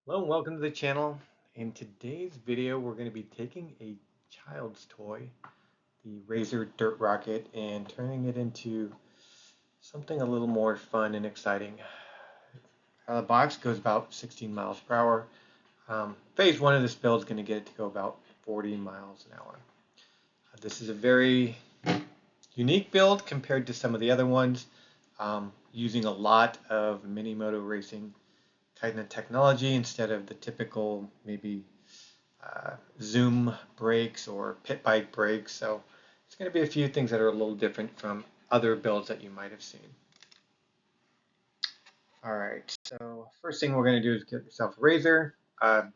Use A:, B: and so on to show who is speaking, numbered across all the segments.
A: Hello and welcome to the channel. In today's video, we're going to be taking a child's toy, the Razor Dirt Rocket, and turning it into something a little more fun and exciting. The box goes about 16 miles per hour. Phase 1 of this build is going to get it to go about 40 miles an hour. This is a very unique build compared to some of the other ones, using a lot of mini moto racing kind of technology instead of the typical maybe zoom brakes or pit bike brakes. So it's going to be a few things that are a little different from other builds that you might have seen. All right, so first thing we're going to do is get yourself a Razor. For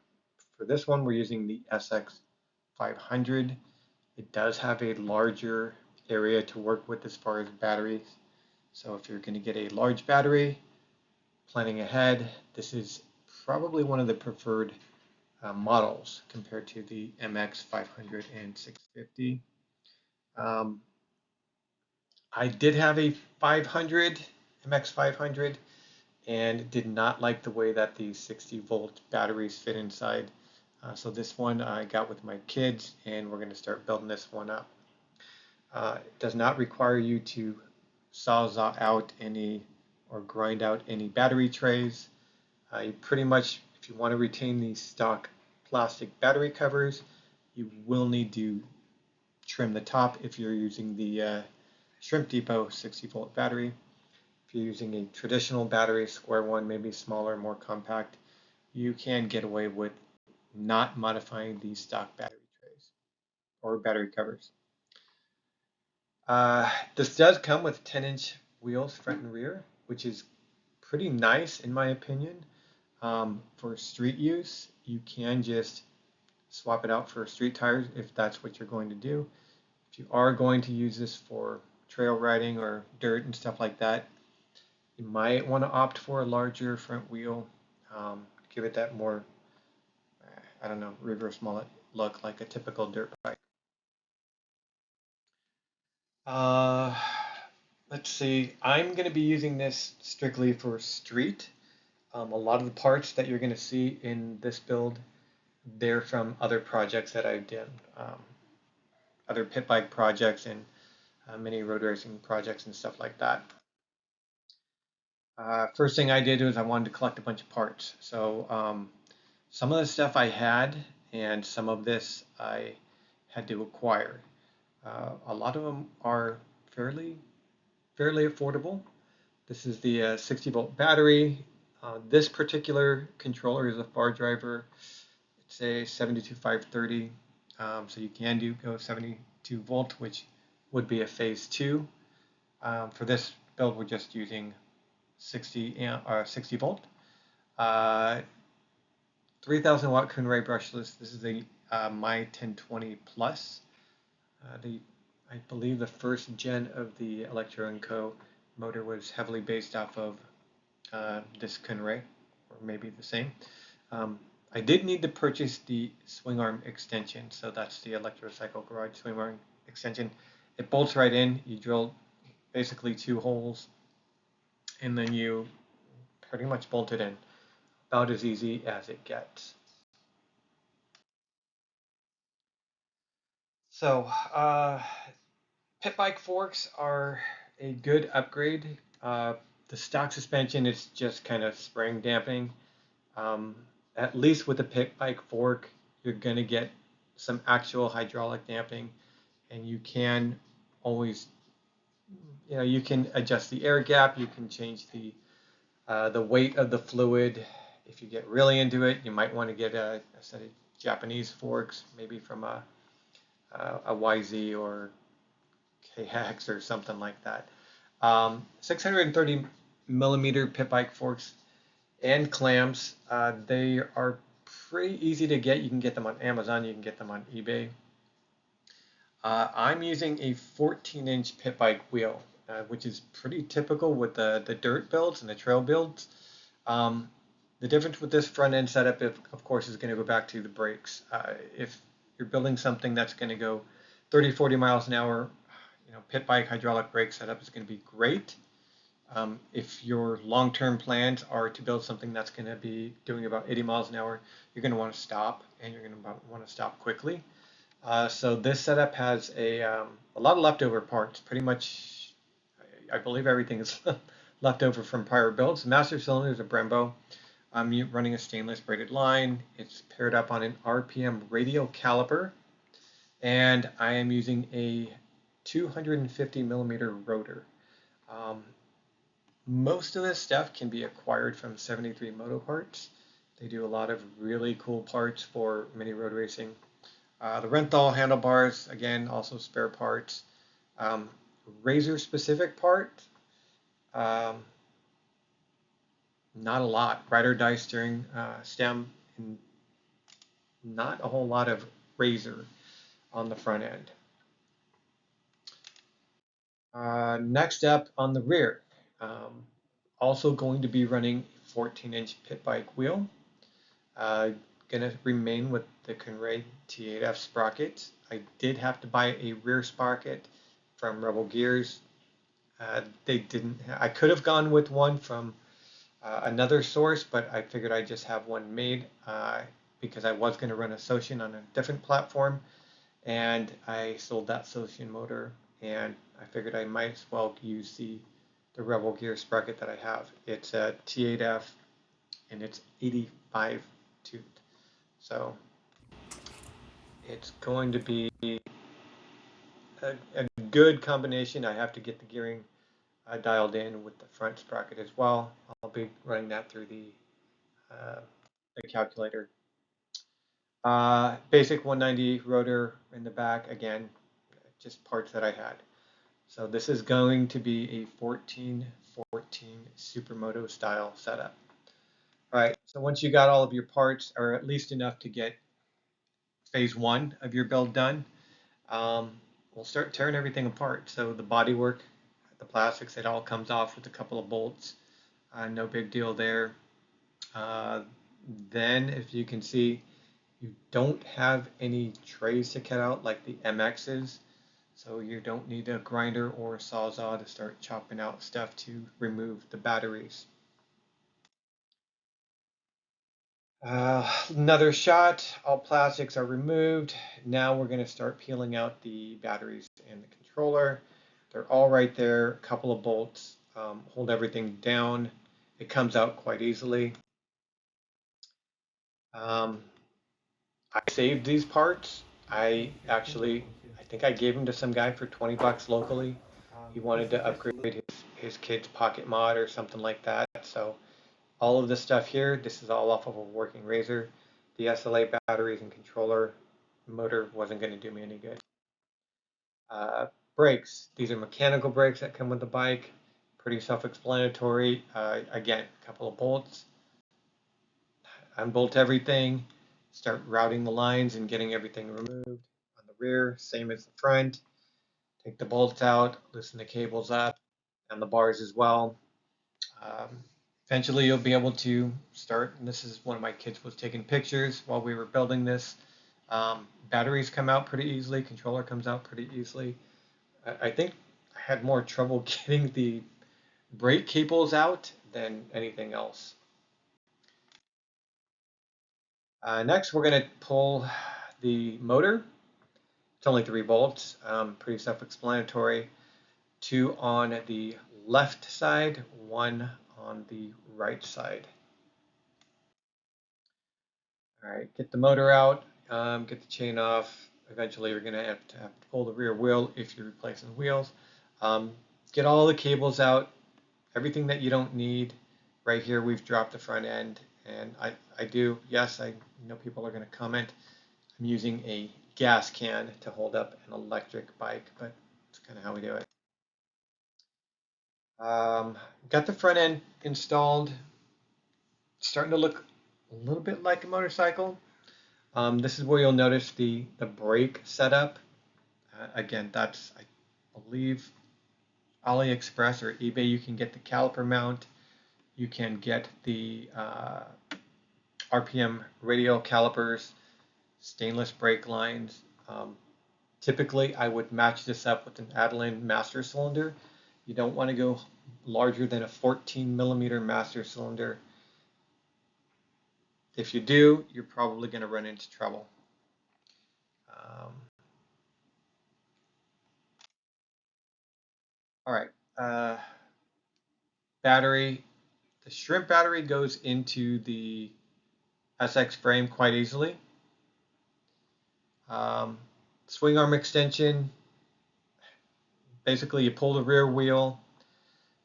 A: this one, we're using the SX500. It does have a larger area to work with as far as batteries. So if you're going to get a large battery, planning ahead, this is probably one of the preferred models compared to the MX500 and 650. I did have a 500, MX500, and did not like the way that the 60-volt batteries fit inside. So this one I got with my kids, and we're going to start building this one up. It does not require you to saw out any or grind out any battery trays. You pretty much, if you want to retain these stock plastic battery covers, you will need to trim the top if you're using the Shrimp Depot 60-volt battery. If you're using a traditional battery, square one, maybe smaller, more compact, you can get away with not modifying these stock battery trays or battery covers. This does come with 10-inch wheels front and rear, which is pretty nice in my opinion. For street use, you can just swap it out for street tires if that's what you're going to do. If you are going to use this for trail riding or dirt and stuff like that, you might want to opt for a larger front wheel. Give it that more, I don't know, reverse mullet look like a typical dirt bike. Let's see, I'm going to be using this strictly for street. A lot of the parts that you're going to see in this build, they're from other projects that I've done, other pit bike projects and mini road racing projects and stuff like that. First thing I did was I wanted to collect a bunch of parts. So some of the stuff I had, and some of this I had to acquire. A lot of them are fairly affordable. This is the 60-volt battery. This particular controller is a Fardriver. It's a 72530. So you can go 72 volt, which would be a phase 2. For this build, we're just using 60 volt. 3000 watt Kunray brushless. This is a MY1020 Plus. I believe the first gen of the Electro & Co. motor was heavily based off of this Kunray, or maybe the same. I did need to purchase the swingarm extension, so that's the Electrocycle Garage swingarm extension. It bolts right in. You drill basically 2 holes, and then you pretty much bolt it in. About as easy as it gets. So, pit bike forks are a good upgrade. The stock suspension is just kind of spring damping. At least with the pit bike fork, you're going to get some actual hydraulic damping, and you can always, you can adjust the air gap, you can change the weight of the fluid. If you get really into it, you might want to get a set of Japanese forks, maybe from a YZ or KX or something like that. 630 millimeter pit bike forks and clamps. They are pretty easy to get. You can get them on Amazon. You can get them on eBay. I'm using a 14-inch pit bike wheel, which is pretty typical with the dirt builds and the trail builds. The difference with this front end setup, of course, is going to go back to the brakes. If you're building something that's going to go 30, 40 miles an hour, pit bike hydraulic brake setup is going to be great. If your long-term plans are to build something that's going to be doing about 80 miles an hour, you're going to want to stop, and you're going to want to stop quickly. So this setup has a lot of leftover parts. Pretty much, I believe everything is left over from prior builds. Master cylinder is a Brembo. I'm running a stainless braided line. It's paired up on an RPM radial caliper, and I am using a 250 millimeter rotor. Um, Most of this stuff can be acquired from 73 Moto Parts. They do a lot of really cool parts for mini road racing. The Renthal handlebars, again, also spare parts. Um, Razor specific part, um, not a lot. Ride or die steering stem, and not a whole lot of Razor on the front end. Next up on the rear, also going to be running 14-inch pit bike wheel. Gonna remain with the Kunray T8F sprocket. I did have to buy a rear sprocket from Rebel Gears. They didn't. I could have gone with one from another source, but I figured I'd just have one made because I was going to run a Socian on a different platform, and I sold that Socian motor, and I figured I might as well use the Rebel Gear sprocket that I have. It's a T8F, and it's 85 tooth. So it's going to be a good combination. I have to get the gearing dialed in with the front sprocket as well. I'll be running that through the calculator. Basic 190 rotor in the back, again, just parts that I had. So this is going to be a 1414 supermoto style setup. All right, so once you got all of your parts, or at least enough to get phase one of your build done, we'll start tearing everything apart. So the bodywork, the plastics, it all comes off with a couple of bolts. No big deal there. Then, if you can see, you don't have any trays to cut out like the MXs, so you don't need a grinder or a sawzall to start chopping out stuff to remove the batteries. Another shot, all plastics are removed. Now we're going to start peeling out the batteries and the controller. They're all right there, a couple of bolts hold everything down. It comes out quite easily. I saved these parts. I think I gave them to some guy for 20 bucks locally. He wanted to upgrade his kid's pocket mod or something like that. So all of this stuff here, this is all off of a working Razor. The SLA batteries and controller motor wasn't going to do me any good. Brakes. These are mechanical brakes that come with the bike. Pretty self-explanatory. Again, a couple of bolts. Unbolt everything. Start routing the lines and getting everything removed. On the rear, same as the front. Take the bolts out, loosen the cables up, and the bars as well. Eventually you'll be able to start, and this is one of my kids was taking pictures while we were building this. Batteries come out pretty easily, controller comes out pretty easily. I think I had more trouble getting the brake cables out than anything else. Next, we're going to pull the motor. It's only 3 bolts, pretty self-explanatory. 2 on the left side, 1 on the right side. All right, get the motor out, get the chain off. Eventually, you're going to have to pull the rear wheel if you're replacing wheels. Get all the cables out, everything that you don't need. Right here, we've dropped the front end, and I do, yes, I know people are going to comment. I'm using a gas can to hold up an electric bike, but it's kind of how we do it. Got the front end installed. It's starting to look a little bit like a motorcycle. This is where you'll notice the brake setup. Again, that's, I believe, AliExpress or eBay. You can get the caliper mount. You can get the RPM radial calipers, stainless brake lines. Typically, I would match this up with an Adeline master cylinder. You don't want to go larger than a 14 millimeter master cylinder. If you do, you're probably going to run into trouble. All right, battery. The shrimp battery goes into the SX frame quite easily. Swing arm extension. Basically, you pull the rear wheel,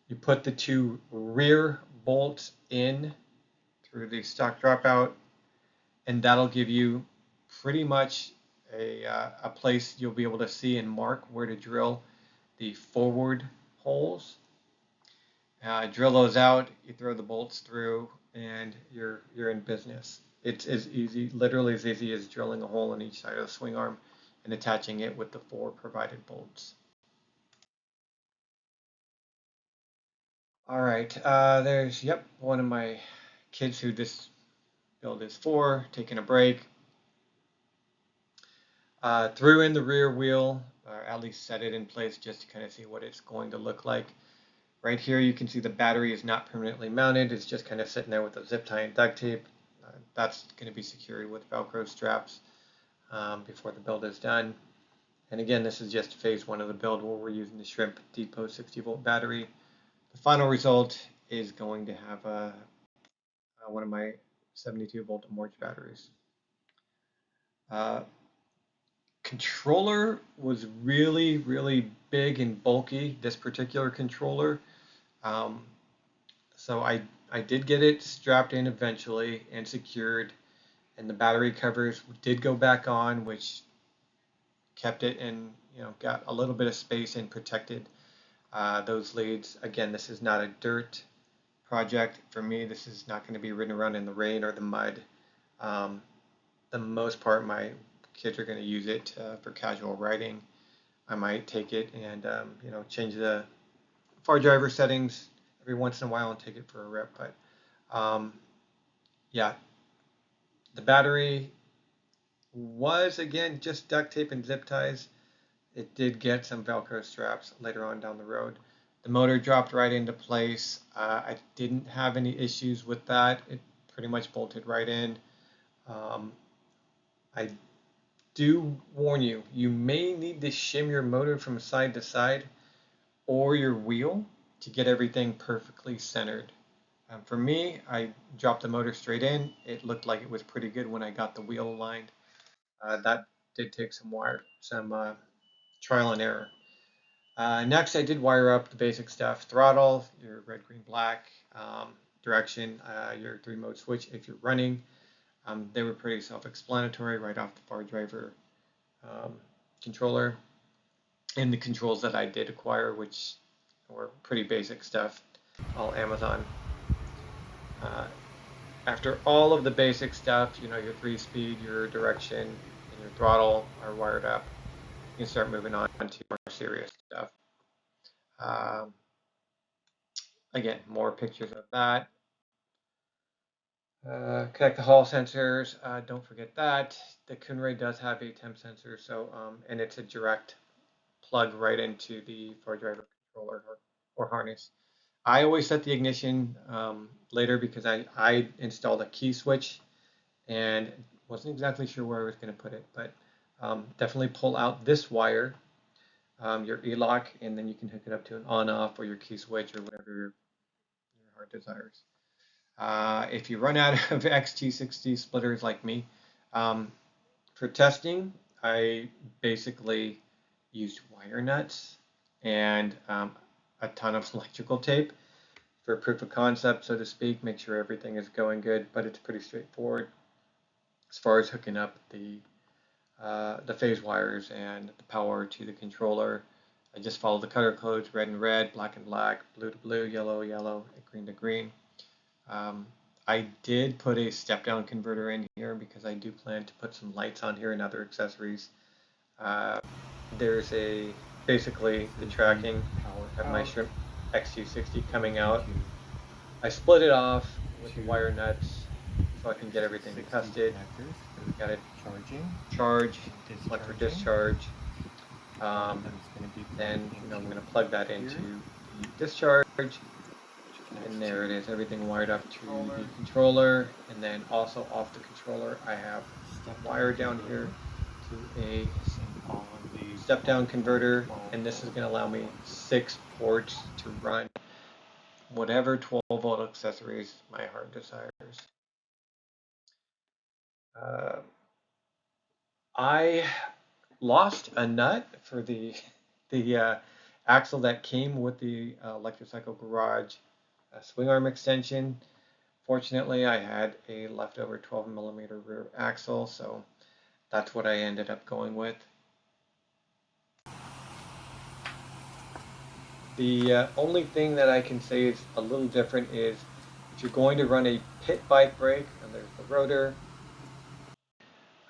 A: you put the two rear bolts in through the stock dropout, and that'll give you pretty much a place you'll be able to see and mark where to drill the forward holes. Drill those out, you throw the bolts through, and you're in business. It's as easy, literally as easy as drilling a hole in each side of the swing arm and attaching it with the 4 provided bolts. All right, there's, yep, one of my kids who this build is for, taking a break. Threw in the rear wheel, or at least set it in place just to kind of see what it's going to look like. Right here you can see the battery is not permanently mounted, it's just kind of sitting there with a zip tie and duct tape. That's going to be secured with Velcro straps before the build is done. And again, this is just phase 1 of the build where we're using the Shrimp Depot 60-volt battery. The final result is going to have one of my 72-volt Morge batteries. Controller was really, really big and bulky, this particular controller. So I did get it strapped in eventually and secured, and the battery covers did go back on, which kept it and got a little bit of space and protected those leads. Again, this is not a dirt project for me. This is not going to be ridden around in the rain or the mud. The most part, my kids are going to use it for casual riding. I might take it and change the Fardriver settings every once in a while and take it for a rip. But yeah, the battery was again just duct tape and zip ties. It did get some Velcro straps later on down the road. The motor dropped right into place. I didn't have any issues with that. It pretty much bolted right in. I do warn you, you may need to shim your motor from side to side or your wheel to get everything perfectly centered. For me, I dropped the motor straight in. It looked like it was pretty good when I got the wheel aligned. That did take some trial and error. Next, I did wire up the basic stuff: throttle, your red, green, black, direction, your 3-mode switch if you're running. They were pretty self-explanatory right off the Fardriver controller, and the controls that I did acquire, which were pretty basic stuff, all Amazon. After all of the basic stuff, your 3-speed, your direction, and your throttle are wired up, you can start moving on to more serious stuff. Again, more pictures of that. Connect the hall sensors. Don't forget that. The Kunray does have a temp sensor, so and it's a direct plug right into the Fardriver controller or harness. I always set the ignition later because I installed a key switch and wasn't exactly sure where I was going to put it, but definitely pull out this wire, your E-lock, and then you can hook it up to an on-off or your key switch or whatever your heart desires. If you run out of XT60 splitters like me, for testing, I basically used wire nuts and a ton of electrical tape for proof of concept, so to speak, make sure everything is going good, but it's pretty straightforward as far as hooking up the phase wires and the power to the controller. I just follow the color codes: red and red, black and black, blue to blue, yellow, yellow, and green to green. I did put a step-down converter in here because I do plan to put some lights on here and other accessories. There's basically the tracking of my Shrimp XT60 coming out. I split it off with the wire nuts so I can get everything tested. We've got it charge, plug for discharge. Then I'm going to plug that into the discharge. And there it is, everything wired up to the controller, and then also off the controller I have a wire down here to a step down converter, and this is going to allow me 6 ports to run whatever 12-volt accessories my heart desires. I lost a nut for the axle that came with the Electrocycle Garage swingarm extension. Fortunately, I had a leftover 12mm rear axle, so that's what I ended up going with. The only thing that I can say is a little different is if you're going to run a pit bike brake, and there's the rotor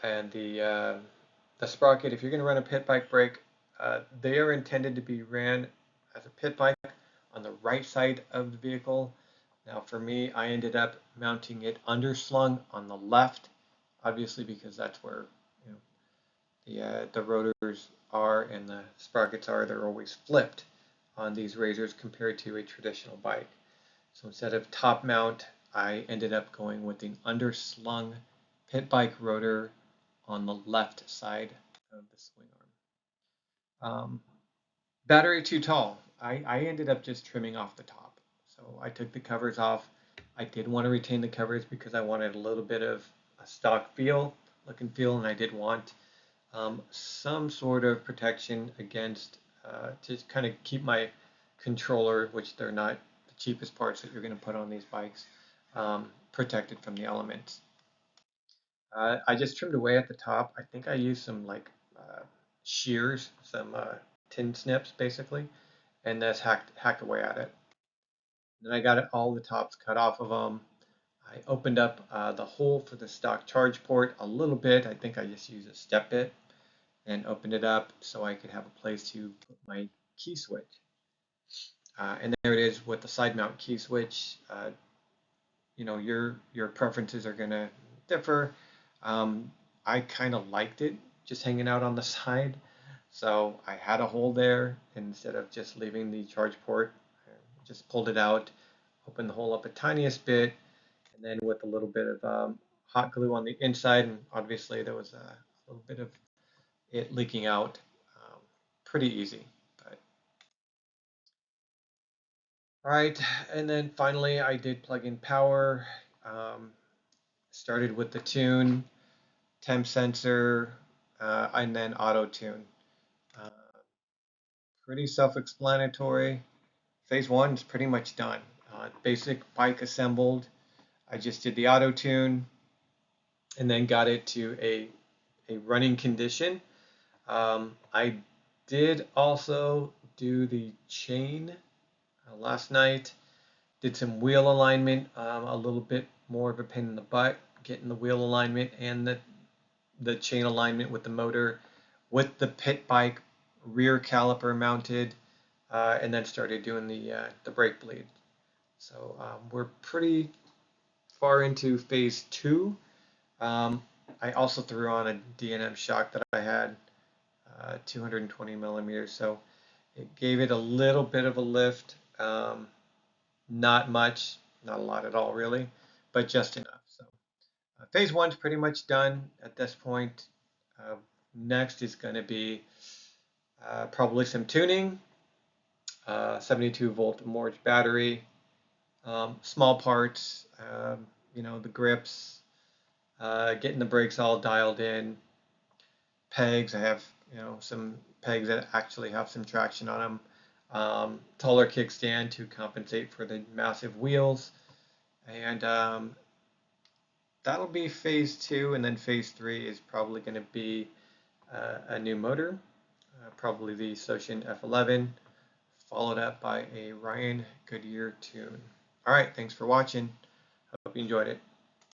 A: and the sprocket. If you're going to run a pit bike brake, they are intended to be ran as a pit bike on the right side of the vehicle. Now for me, I ended up mounting it underslung on the left, obviously because that's where the rotors are and the sprockets are. They're always flipped on these Razors compared to a traditional bike. So instead of top mount, I ended up going with an underslung pit bike rotor on the left side of the swing arm. Battery too tall. I ended up just trimming off the top. So I took the covers off. I did want to retain the covers because I wanted a little bit of a stock look and feel, and I did want some sort of protection against to kind of keep my controller, which they're not the cheapest parts that you're going to put on these bikes, protected from the elements. I just trimmed away at the top. I think I used some shears, some tin snips basically, and that's hacked away at it. Then I got all the tops cut off of them. I opened up the hole for the stock charge port a little bit. I think I just used a step bit and opened it up so I could have a place to put my key switch. And there it is with the side mount key switch. Your preferences are going to differ. I kind of liked it just hanging out on the side. So I had a hole there, and instead of just leaving the charge port, I just pulled it out, opened the hole up a tiniest bit, and then with a little bit of hot glue on the inside, and obviously there was a little bit of it leaking out. Pretty easy. But all right, and then finally I did plug in power. Started with the tune, temp sensor, and then auto tune. Pretty self-explanatory. Phase 1 is pretty much done. Basic bike assembled. I just did the auto tune and then got it to a running condition. I did also do the chain last night. Did some wheel alignment, a little bit more of a pain in the butt, getting the wheel alignment and the chain alignment with the motor, with the pit bike rear caliper mounted, and then started doing the brake bleed. So we're pretty far into phase 2. I also threw on a D&M shock that I had, 220 millimeters, so it gave it a little bit of a lift. Not much, not a lot at all really, but just enough. So phase 1's pretty much done at this point. Next is going to be probably some tuning, 72 volt Morge battery, small parts, the grips, getting the brakes all dialed in, pegs. I have some pegs that actually have some traction on them, taller kickstand to compensate for the massive wheels, and that'll be phase 2, and then phase 3 is probably going to be a new motor, probably the Socian F11, followed up by a Ryan Goodyear tune. All right, thanks for watching. Hope you enjoyed it.